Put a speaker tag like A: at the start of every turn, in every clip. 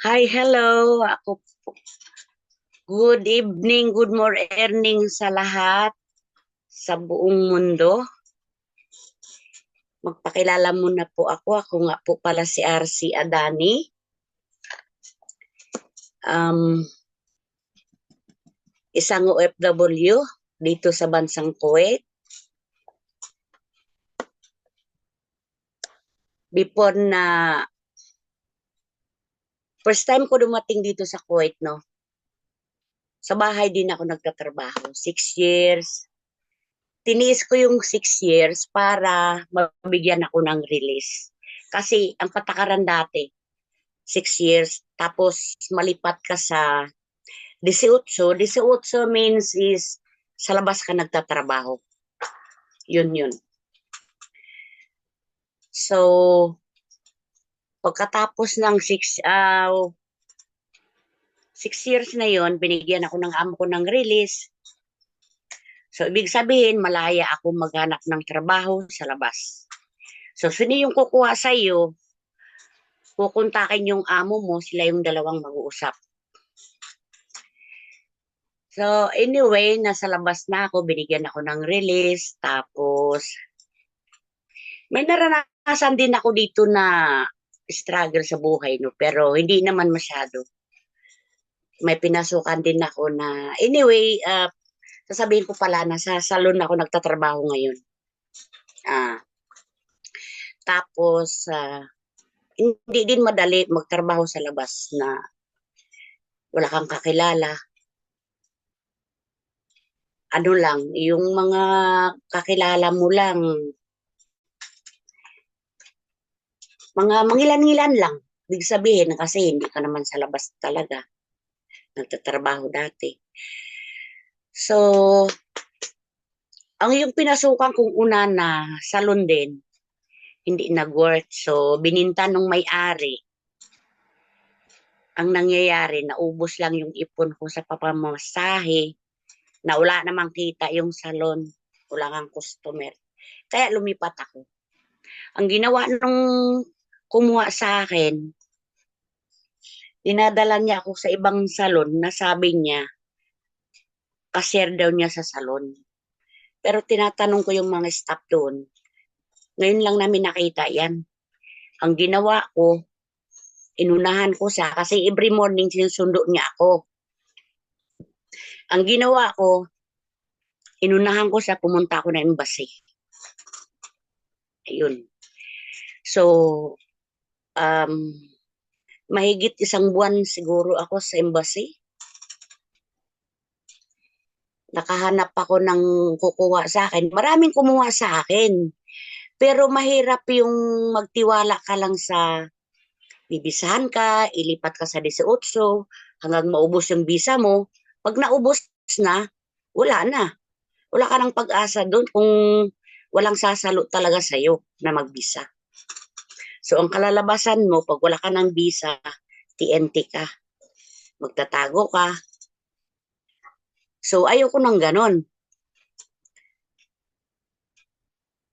A: Hi, hello. Good evening, good morning sa lahat sa buong mundo. Magpakilala muna po ako. Ako nga po pala si RC Adani. Um, Isang OFW dito sa bansang Kuwait. Before na first time ko dumating dito sa Kuwait, no? Sa bahay din ako nagtatrabaho. 6 years. Tiniis ko yung 6 years para mabigyan ako ng release. Kasi ang patakaran dati, 6 years, tapos malipat ka sa 18. 18 means is sa labas ka nagtatrabaho. Yun yun. So, pagkatapos ng 6 years na yon, binigyan ako ng amo ko ng release. So, ibig sabihin, malaya ako maghanap ng trabaho sa labas. So, sino yung kukuha sa iyo? Kukontakin yung amo mo, sila yung dalawang mag-uusap. So, anyway, nasa labas na ako, binigyan ako ng release, tapos may naranasan din ako dito na struggle sa buhay, no? Pero hindi naman masyado. May pinasukan din ako na, anyway, sasabihin ko pala na sa salon ako nagtatrabaho ngayon. Ah, tapos, hindi din madali magtrabaho sa labas na wala kang kakilala. Ano lang, yung mga kakilala mo lang, mga mangilan-ngilan lang. Ibig sabihin kasi hindi ka naman sa labas talaga. Nagtatrabaho dati. So, ang yung pinasukan kong una na salon din, hindi nag-work. So, bininta nung may-ari. Ang nangyayari, naubos lang yung ipon ko sa papamasahe, na wala namang kita yung salon, wala kang customer. Kaya lumipat ako. Ang ginawa nung kumuha sa akin, dinadala niya ako sa ibang salon na sabi niya, cashier daw niya sa salon. Pero tinatanong ko yung mga staff doon. Ngayon lang namin nakita yan. Ang ginawa ko, inunahan ko siya kasi every morning sinusundo niya ako. Ang ginawa ko, inunahan ko siya, pumunta ako na embassy. Ayun. So, um, mahigit 1 buwan siguro ako sa embassy. Nakahanap ako ng kukuha sa akin. Maraming kumuha sa akin. Pero mahirap yung magtiwala ka lang sa bibisahan ka, ilipat ka sa 18 hanggang maubos yung visa mo. Pag naubos na, wala na. Wala ka ng pag-asa doon kung walang sasalo talaga sa'yo na mag-visa. So, ang kalalabasan mo, pag wala ka ng visa, TNT ka. Magtatago ka. So, ayoko nang ganon.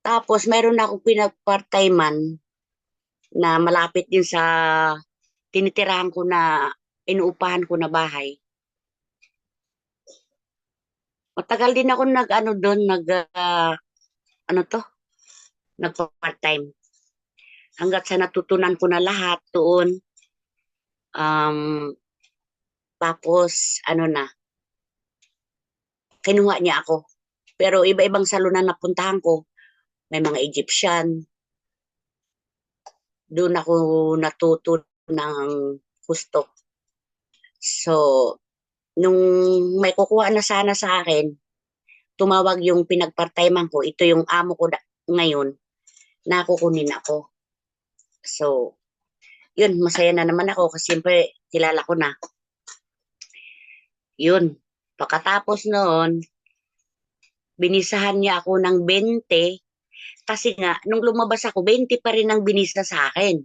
A: Tapos, meron akong pinag-part-timean na malapit din sa tinitirahan ko na inuupahan ko na bahay. Matagal din ako nag-ano doon, ano to, nagpa-part-time. Hanggat sa natutunan ko na lahat doon. Tapos, ano na, kinuha niya ako. Pero iba-ibang salon na napuntahan ko. May mga Egyptian. Doon ako natuto ng gusto. So, nung may kukuha na sana sa akin, tumawag yung pinagpartayman ko. Ito yung amo ko ngayon na kukunin ako. So, yun, masaya na naman ako kasi siyempre kilala ko na. Yun, pagkatapos noon, binisahan niya ako ng 20 kasi nga, nung lumabas ako, 20 pa rin ang binisa sa akin.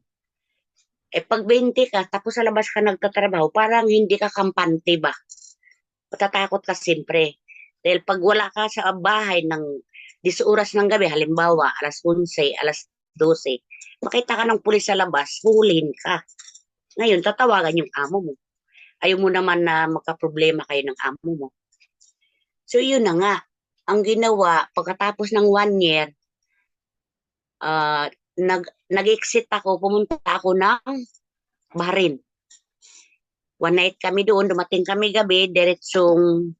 A: Eh, pag 20 ka, tapos sa labas ka nagtatrabaho, parang hindi ka kampante ba? Matatakot ka siyempre. Dahil pag wala ka sa bahay ng 10 oras ng gabi, halimbawa, alas 11, alas 12, makita ka ng pulis sa labas, huliin ka. Ngayon, tatawagan yung amo mo. Ayaw mo naman na magka-problema kayo ng amo mo. So, yun na nga. Ang ginawa, pagkatapos ng 1 year, ah, nag-exit ako, pumunta ako ng Bahrain. One night kami doon, dumating kami gabi, diretsong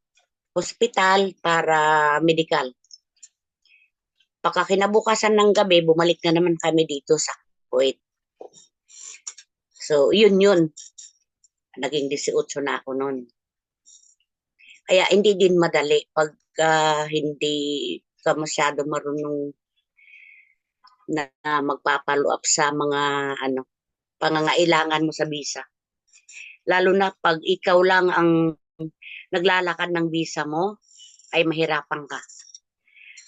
A: hospital para medical. Pagkakinabukasan ng gabi, bumalik na naman kami dito sa Kuwait. So, yun. Naging 18 na ako noon. Kaya hindi din madali pag hindi ka masyado marunong na magpapalo up sa mga pangangailangan mo sa visa. Lalo na pag ikaw lang ang naglalakad ng visa mo, ay mahirapan ka.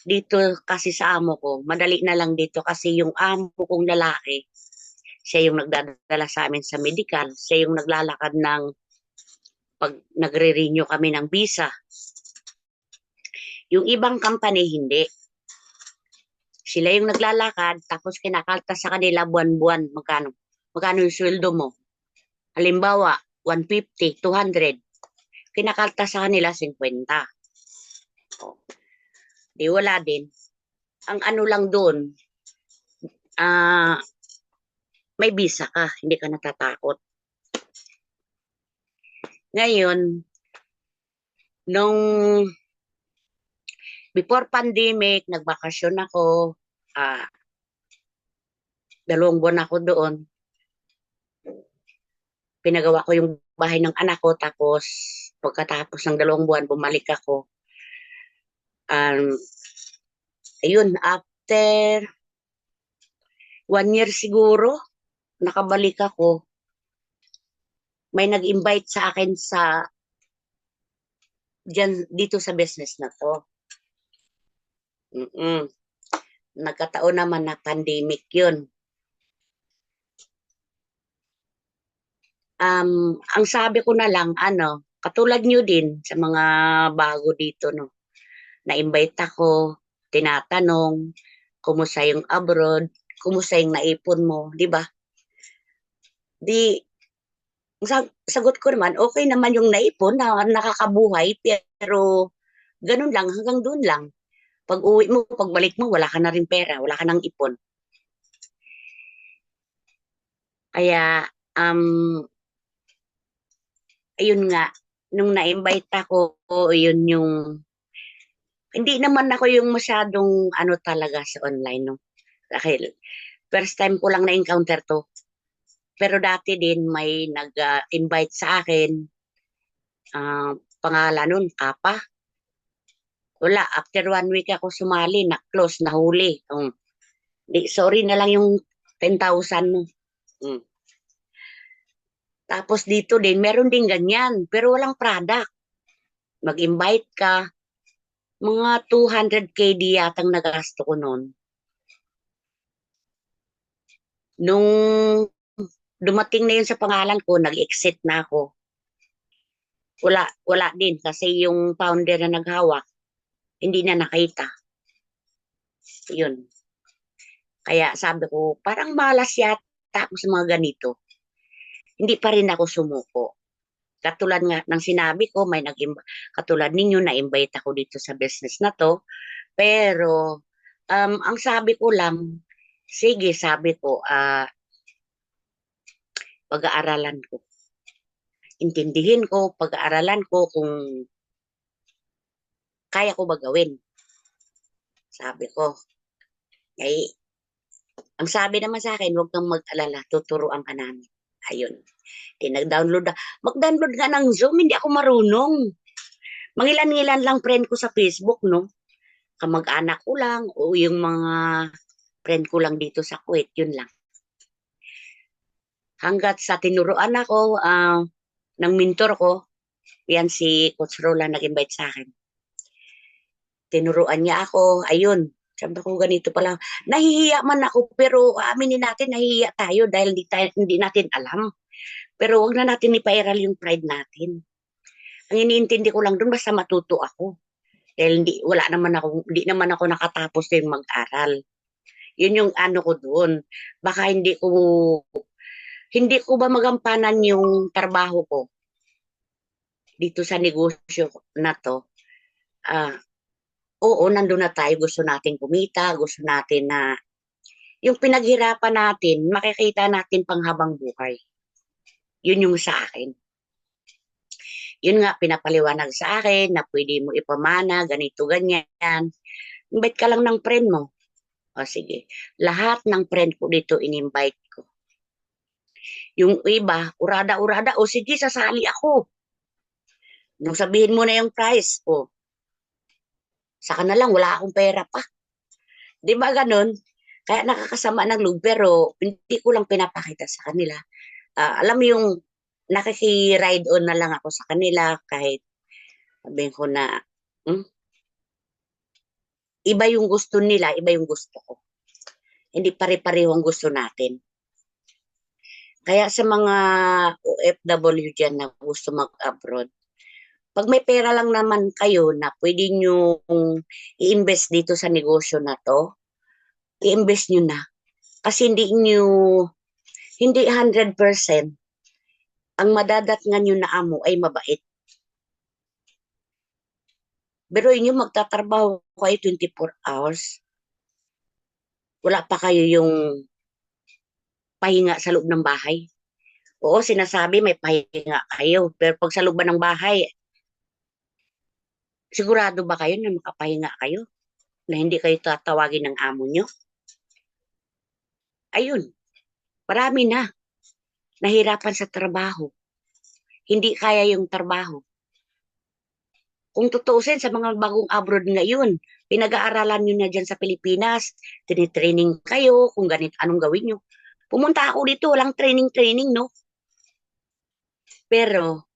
A: Dito kasi sa amo ko, madali na lang dito kasi yung amo kong lalaki, siya yung nagdadala sa amin sa medical, siya yung naglalakad ng pag nagre-renew kami ng visa. Yung ibang company, hindi. Sila yung naglalakad, tapos kinakalta sa kanila buwan-buwan. Magkano yung sweldo mo? Halimbawa, 150, 200. Kinakalta sa kanila, 50. Di wala din. Ang ano lang doon, may visa ka, hindi ka natatakot. Ngayon, nung before pandemic, nagbakasyon ako, 2 buwan ako doon. Pinagawa ko yung bahay ng anak ko, tapos pagkatapos ng 2 buwan, bumalik ako. Ayun, after 1 year siguro, nakabalik ako. May nag-invite sa akin dito sa business na to. Nagkataon naman na pandemic yun. Ang sabi ko na lang, katulad nyo din sa mga bago dito, no? Na-invite ako, tinatanong, kumusta yung abroad, kumusta yung naipon mo, di ba? Di, sagot ko naman, okay naman yung naipon na nakakabuhay, pero ganun lang, hanggang doon lang. Pag uwi mo, pagbalik mo, wala ka na rin pera, wala ka nang ipon. Kaya, ayun nga, nung na-invite ako, yun yung, hindi naman ako yung masyadong talaga sa online, no? Dahil, first time ko lang na-encounter to. Pero dati din may nag-invite sa akin, pangalan nun, Kapa. Wala, after 1 week ako sumali, na-close, nahuli. Sorry na lang yung 10,000 mo. Tapos dito din, meron din ganyan, pero walang product. Mag-invite ka, mga 200k di yatang nagasto ko noon. Nung dumating na yun sa pangalan ko, nag-exit na ako. Wala din kasi yung founder na naghawak, hindi na nakita. Yun. Kaya sabi ko, parang malas yata ako sa mga ganito. Hindi pa rin ako sumuko. Katulad nga ng sinabi ko, katulad ninyo, na-invite ako dito sa business na to. Pero, ang sabi ko lang, sige, sabi ko, pag-aaralan ko. Intindihin ko, pag-aaralan ko kung kaya ko ba gawin. Sabi ko. Ang sabi naman sa akin, huwag kang mag-alala, tuturuan ka namin. Ayun. Nag-download na. Mag-download nga ng Zoom, hindi ako marunong. Mangilan-ngilan lang friend ko sa Facebook, no? Kamag-anak ko lang, o yung mga friend ko lang dito sa Kuwait, yun lang. Hanggat sa tinuruan ako ng mentor ko, yan si Coach Roland nag-invite sa akin. Tinuruan niya ako, ayun, sabi ko ganito pala. Nahihiya man ako, pero aminin natin, nahihiya tayo dahil hindi natin alam. Pero wag na natin ipairal yung pride natin. Ang iniintindi ko lang doon, basta matuto ako. Dahil hindi naman ako nakatapos yung mag-aral. Yun yung ko doon. Baka hindi ko Hindi ko ba magampanan yung trabaho ko dito sa negosyo na to? Ah, oo, nandun na tayo. Gusto natin kumita, gusto natin na yung pinaghirapan natin, makikita natin panghabang buhay. Yun yung sa akin. Yun nga, pinapaliwanag sa akin na pwede mo ipamana, ganito, ganyan. Invite ka lang ng friend mo. O sige, lahat ng friend ko dito in-invite ko. Yung iba, urada-urada, o sige, sasali ako. Nung sabihin mo na yung price, o, saka na lang, wala akong pera pa. Di ba ganun? Kaya nakakasama ng loob, pero hindi ko lang pinapakita sa kanila. Alam mo yung nakiki-ride on na lang ako sa kanila kahit sabihin ko na hmm, iba yung gusto nila, iba yung gusto ko. Hindi pare-pareho ang gusto natin. Kaya sa mga OFW dyan na gusto mag-abroad, pag may pera lang naman kayo na pwede nyo i-invest dito sa negosyo na to, i-invest nyo na. Kasi hindi 100% ang madadatngan nyo na amo ay mabait. Pero inyo magtatrabaho kayo 24 hours. Wala pa kayo yung pahinga sa loob ng bahay. Oo, sinasabi may pahinga kayo. Pero pag sa loob ba ng bahay, sigurado ba kayo na makapahinga kayo? Na hindi kayo tatawagin ng amo nyo? Ayun, marami na. Nahirapan sa trabaho. Hindi kaya yung trabaho. Kung tutuusin sa mga bagong abroad ngayon, pinag-aaralan nyo na dyan sa Pilipinas, tinitraining kayo, kung ganit, anong gawin nyo. Pumunta ako dito, walang training-training, no? Pero,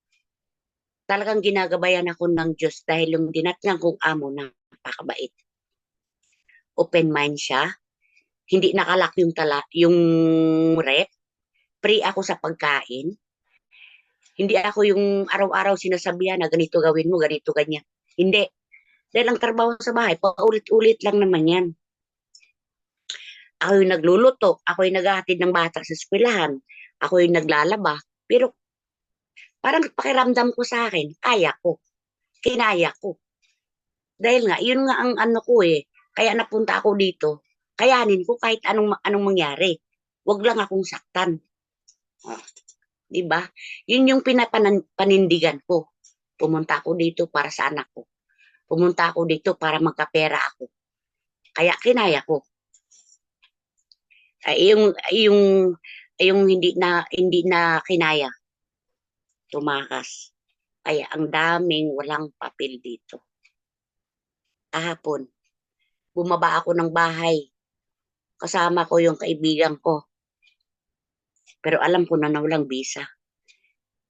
A: talagang ginagabayan ako ng Diyos dahil yung dinatnan kong amo na napakabait. Open mind siya, hindi nakalak yung rep, free ako sa pagkain. Hindi ako yung araw-araw sinasabihan na ganito gawin mo, ganito ganyan. Hindi. Dahil ang trabaho sa bahay, paulit-ulit lang naman yan. Ako yung nagluluto, ako yung naghahatid ng bata sa eskwelahan, ako yung naglalaba. Pero parang pakiramdam ko sa akin, kaya ko, kinaya ko. Dahil nga, yun nga ang ano ko eh. Kaya napunta ako dito. Kayanin ko kahit anong mangyari. Huwag lang akong saktan. Oh, di ba? Yun yung pinapanindigan ko. Pumunta ako dito para sa anak ko. Pumunta ako dito para magkapera ako. Kaya kinaya ko. Yung hindi na kinaya, tumakas. Kaya ang daming walang papel dito. Kahapon, bumaba ako ng bahay. Kasama ko yung kaibigan ko. Pero alam ko na walang visa.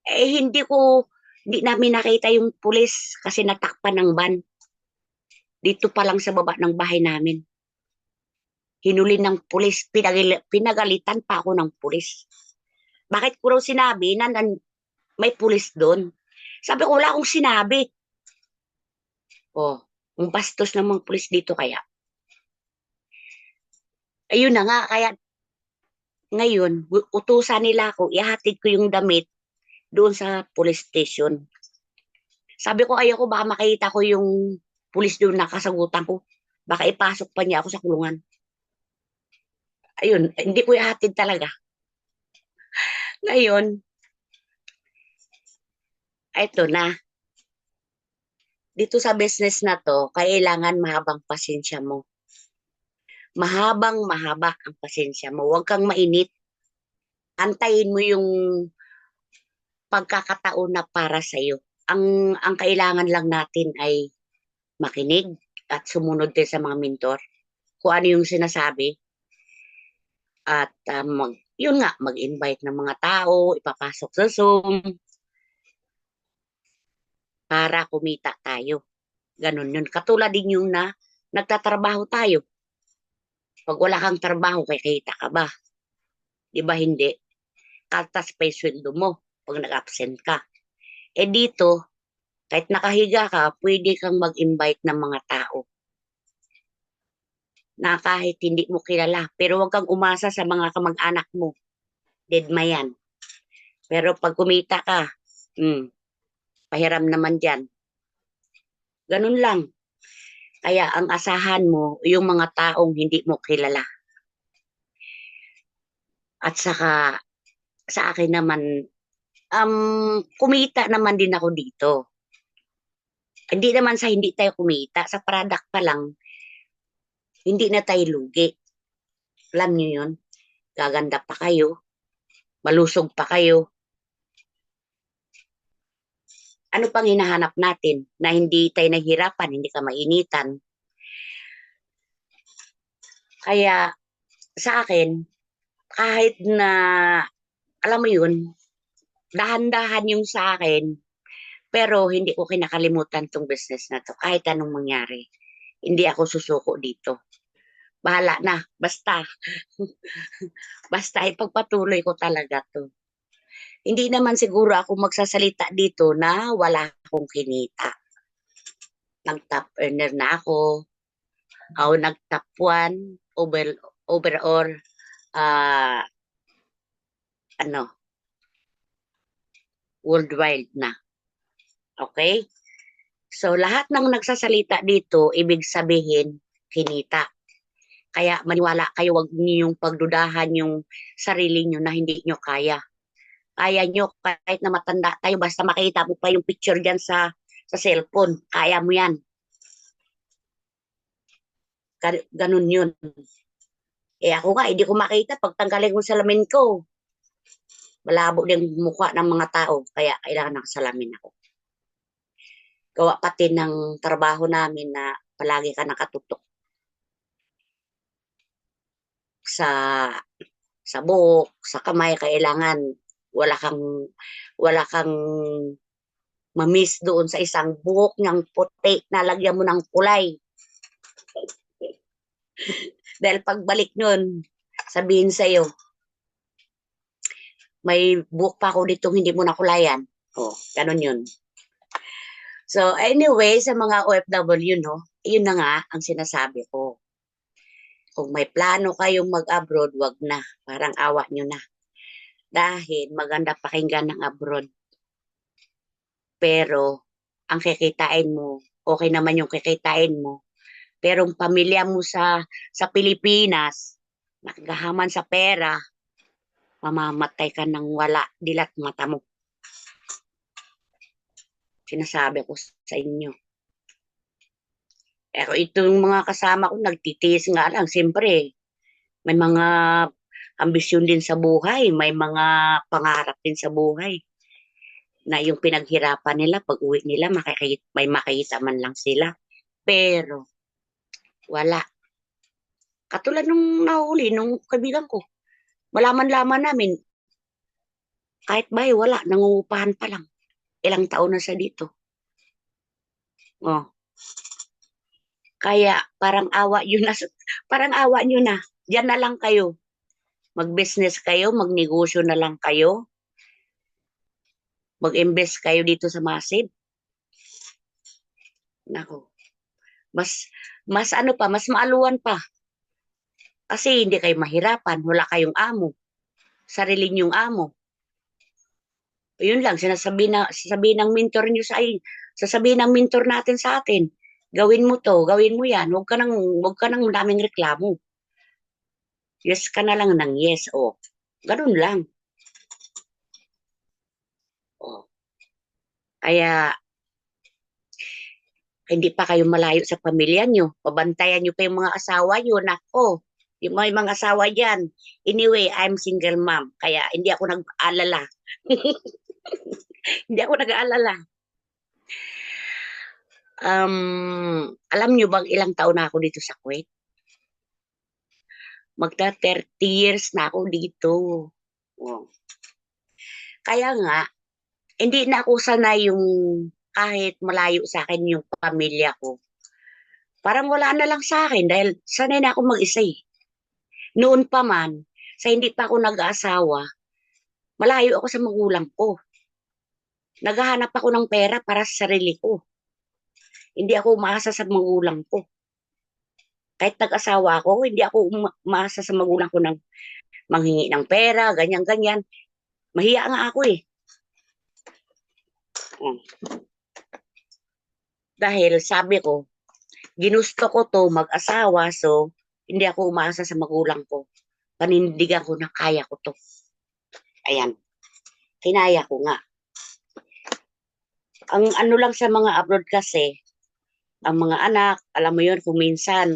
A: Hindi namin nakita yung pulis kasi natakpan ng van. Dito pa lang sa baba ng bahay namin. Hinuli ng pulis, pinagalitan pa ako ng pulis. Bakit ko raw sinabi na may pulis doon? Sabi ko, wala akong sinabi. Oh, ang bastos ng mga pulis dito kaya. Ayun na nga, kaya ngayon, utusan nila ako, ihatid ko yung damit doon sa police station. Sabi ko, ayoko, baka makita ko yung pulis doon na kasagutan ko. Baka ipasok pa niya ako sa kulungan. Ayun, hindi ko ihatid talaga. Ngayon, eto na. Dito sa business na to, kailangan mahabang pasensya mo. Mahaba ang pasensya mo. Huwag kang mainit. Antayin mo yung pagkakataon na para sa'yo. Ang kailangan lang natin ay makinig at sumunod din sa mga mentor. Kung ano yung sinasabi. At yun nga, mag-invite ng mga tao, ipapasok sa Zoom para kumita tayo. Ganun yun. Katulad din yung na nagtatrabaho tayo. Pag wala kang trabaho, kikita ka ba? Di ba hindi? Kaltas pa yung sweldo mo pag nag-absent ka. Eh dito, kahit nakahiga ka, pwede kang mag-invite ng mga tao na kahit hindi mo kilala. Pero huwag kang umasa sa mga kamag-anak mo. Deadma yan. Pero pag kumita ka, pahiram naman dyan. Ganun lang. Kaya ang asahan mo, yung mga taong hindi mo kilala. At saka, sa akin naman, kumita naman din ako dito. Hindi naman sa hindi tayo kumita, sa product pa lang, hindi na tayo lugi. Alam niyo yun? Gaganda pa kayo, malusog pa kayo. Ano pang hinahanap natin na hindi tayo nahihirapan, hindi ka mainitan. Kaya sa akin, kahit na, alam mo yun, dahan-dahan yung sa akin, pero hindi ko kinakalimutan tong business na to. Kahit anong mangyari, hindi ako susuko dito. Bahala na, basta. Basta ipagpatuloy ko talaga to. Hindi naman siguro ako magsasalita dito na wala akong kinita. Nag-top earner na ako. O nag-top 1 overall uh, ano, worldwide na. Okay? So, lahat ng nagsasalita dito, ibig sabihin, kinita. Kaya maniwala kayo, wag niyong pagdudahan yung sarili niyo na hindi niyo kaya. Kaya niyo kahit na matanda tayo, basta makita mo pa yung picture diyan sa cellphone. Kaya mo yan. Ganun yun. Eh ako nga, hindi ko makita. Pagtanggalin ko salamin ko, malabo din mukha ng mga tao. Kaya kailangan nakasalamin ako. Gawa pati ng trabaho namin na palagi ka nakatutok sa buhok, sa kamay, kailangan wala kang wala kang mamiss doon sa isang buhok niyang puti na lagyan mo ng kulay. Dahil pagbalik nun, sabihin sa'yo, may buhok pa ako dito hindi mo nakulayan. Oh, ganun yun. So anyway, sa mga OFW, no, yun na nga ang sinasabi ko. Kung may plano kayong mag-abroad, wag na. Parang awa nyo na. Dahil maganda pakinggan ng abroad. Pero, ang kikitain mo, okay naman yung kikitain mo. Pero ang pamilya mo sa Pilipinas, nakagahaman sa pera, mamamatay ka ng wala, dilat mata mo. Sinasabi ko sa inyo. Pero itong mga kasama ko, nagtitiis nga lang. Siyempre, may mga ambisyon din sa buhay, may mga pangarap din sa buhay. Na yung pinaghirapan nila, pag uwi nila, may makikita man lang sila. Pero, wala. Katulad nung nahuli, nung kaibigan ko, malaman-laman namin, kahit ba wala, nangungupahan pa lang. Ilang taon na siya dito. Oh. Kaya, parang awa yun na, parang awa nyo na. Diyan na lang kayo. Mag-business kayo, magnegosyo na lang kayo. Mag-invest kayo dito sa Masib. Nako. Mas ano pa, mas maaluan pa. Kasi hindi kayo mahirapan, wala kayong amo. Sarili niyong amo. Yun lang, sasabihin ng mentor niyo sasabihin ng mentor natin sa atin, gawin mo to, gawin mo yan, huwag ka nang daming reklamo. Yes ka na lang ng yes, o. Ganun lang. O. Kaya, hindi pa kayo malayo sa pamilya nyo. Pabantayan nyo pa yung mga asawa nyo. Nako, yung mga asawa dyan. Anyway, I'm single mom. Kaya hindi ako nag-aalala. Hindi ako nag-aalala. Alam nyo bang ilang taon na ako dito sa Kuwait? Magta 30 years na ako dito. Oh. Kaya nga, hindi na ako sanay yung kahit malayo sa akin yung pamilya ko. Parang wala na lang sa akin dahil sanay na ako mag-isa eh. Noon pa man, sa hindi pa ako nag-aasawa, malayo ako sa magulang ko. Naghahanap ako ng pera para sa sarili ko. Hindi ako umaasa sa magulang ko. Kahit nag-asawa ako, hindi ako umaasa sa magulang ko ng manghingi ng pera, ganyan-ganyan. Mahiya nga ako eh. Mm. Dahil sabi ko, ginusto ko to mag-asawa, so hindi ako umaasa sa magulang ko. Panindigan ko na kaya ko to. Ayan, kinaya ko nga. Ang ano lang sa mga abroad kasi, ang mga anak, alam mo yun, kung minsan,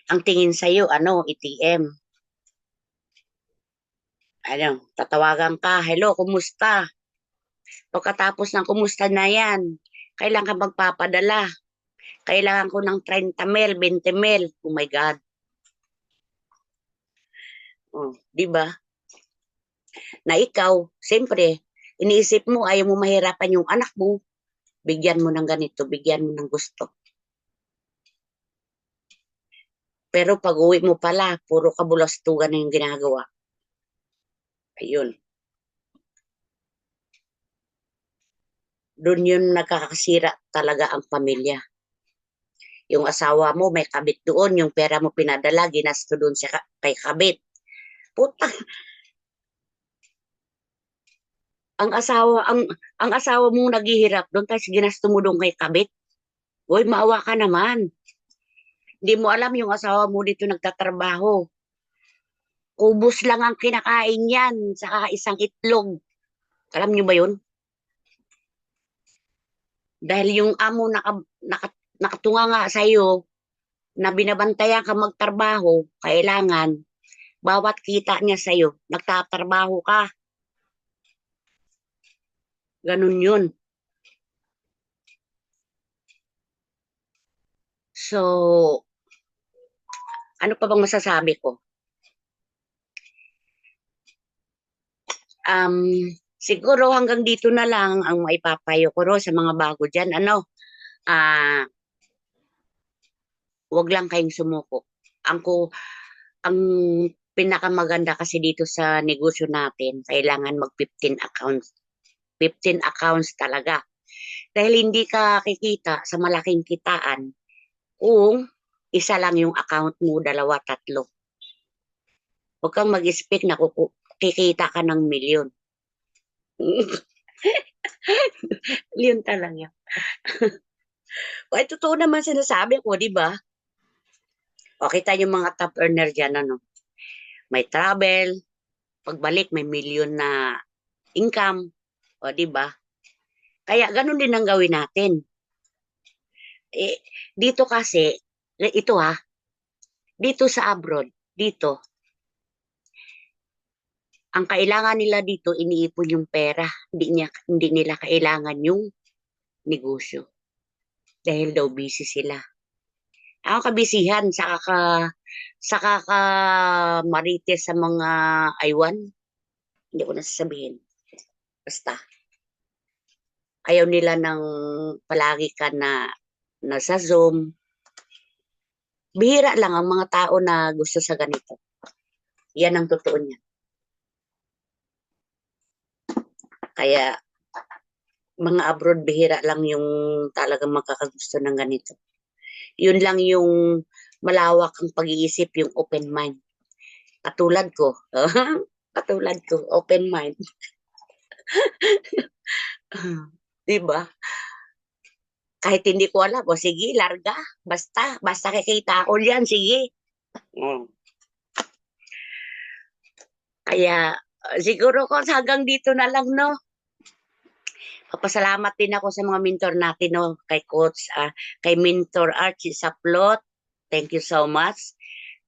A: ang tingin sa'yo, ano, ATM. Ano, tatawagan ka, hello, kumusta? Pagkatapos ng kumusta na yan, kailangan ka magpapadala. Kailangan ko ng 30 mil, 20 mil. Oh my God. Oh, di ba? Na ikaw, siyempre, iniisip mo, ayaw mo mahirapan yung anak mo, bigyan mo ng ganito, bigyan mo ng gusto. Pero pag uwi mo pala, puro kabulastugan na yung ginagawa. Ayun. Doon yun nakakasira talaga ang pamilya. Yung asawa mo, may kabit doon, yung pera mo pinadala, ginasto doon siya kay kabit. Puta, ang asawa mo naghihirap doon, tapos ginasto mo doon kay kabit. Uy, maawa ka naman. Hindi mo alam yung asawa mo dito nagtatrabaho. Kubos lang ang kinakain yan, saka isang itlog. Alam niyo ba yun? Dahil yung amo nakatunga nga sa'yo, na binabantayan ka magtrabaho, kailangan, bawat kita niya sa'yo, nagtatrabaho ka. Ganun yun. So, ano pa bang masasabi ko? Um, siguro hanggang dito na lang ang maipapayo ko ro sa mga bago dyan. Ano, wag lang kayong sumuko. Ang pinakamaganda kasi dito sa negosyo natin, kailangan mag 15 accounts. 15 accounts talaga. Dahil hindi ka kikita sa malaking kitaan kung isa lang yung account mo, dalawa, tatlo. Huwag kang mag-expect na kikita ka ng milyon. Milyon talaga. Ay, totoo naman sinasabi ko, di ba? O, kita yung mga top earner dyan, ano? May travel, pagbalik, may milyon na income. O, di ba? Kaya ganun din ang gawin natin. Eh, dito kasi, ito ha, dito sa abroad, dito, ang kailangan nila dito, iniipon yung pera. Hindi nila kailangan yung negosyo. Dahil daw busy sila. Ako kabisihan sa kaka marites sa mga aywan. Hindi ko nasasabihin. Basta, ayaw nila ng palagi ka na nasa Zoom. Bihira lang ang mga tao na gusto sa ganito. Yan ang totoo niya. Kaya, mga abroad, bihira lang yung talagang makakagusto ng ganito. Yun lang yung malawak ang pag-iisip, yung open mind. Katulad ko. Katulad ko, open mind. Diba? Kahit hindi ko alam, o sige, larga. Basta kikita ako diyan, sige. Mm. Kaya, siguro ko hanggang dito na lang, no? Papasalamat din ako sa mga mentor natin, no? Kay Coach, kay Mentor Archie Saplot. Thank you so much.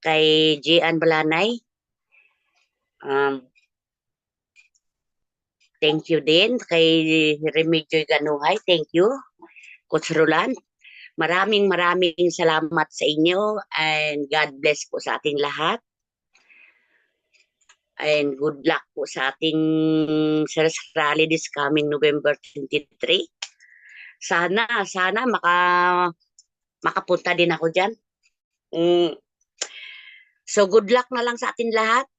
A: Kay Gian Balanay. Um, thank you din. Kay Remigio Ganuhay. Thank you. Coach Roland. Maraming salamat sa inyo and God bless po sa ating lahat. And good luck po sa ating sales rally this coming November 23. Sana makapunta din ako dyan. So good luck na lang sa atin lahat.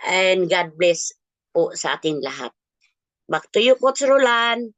A: And God bless po sa ating lahat. Back to you, Coach Roland.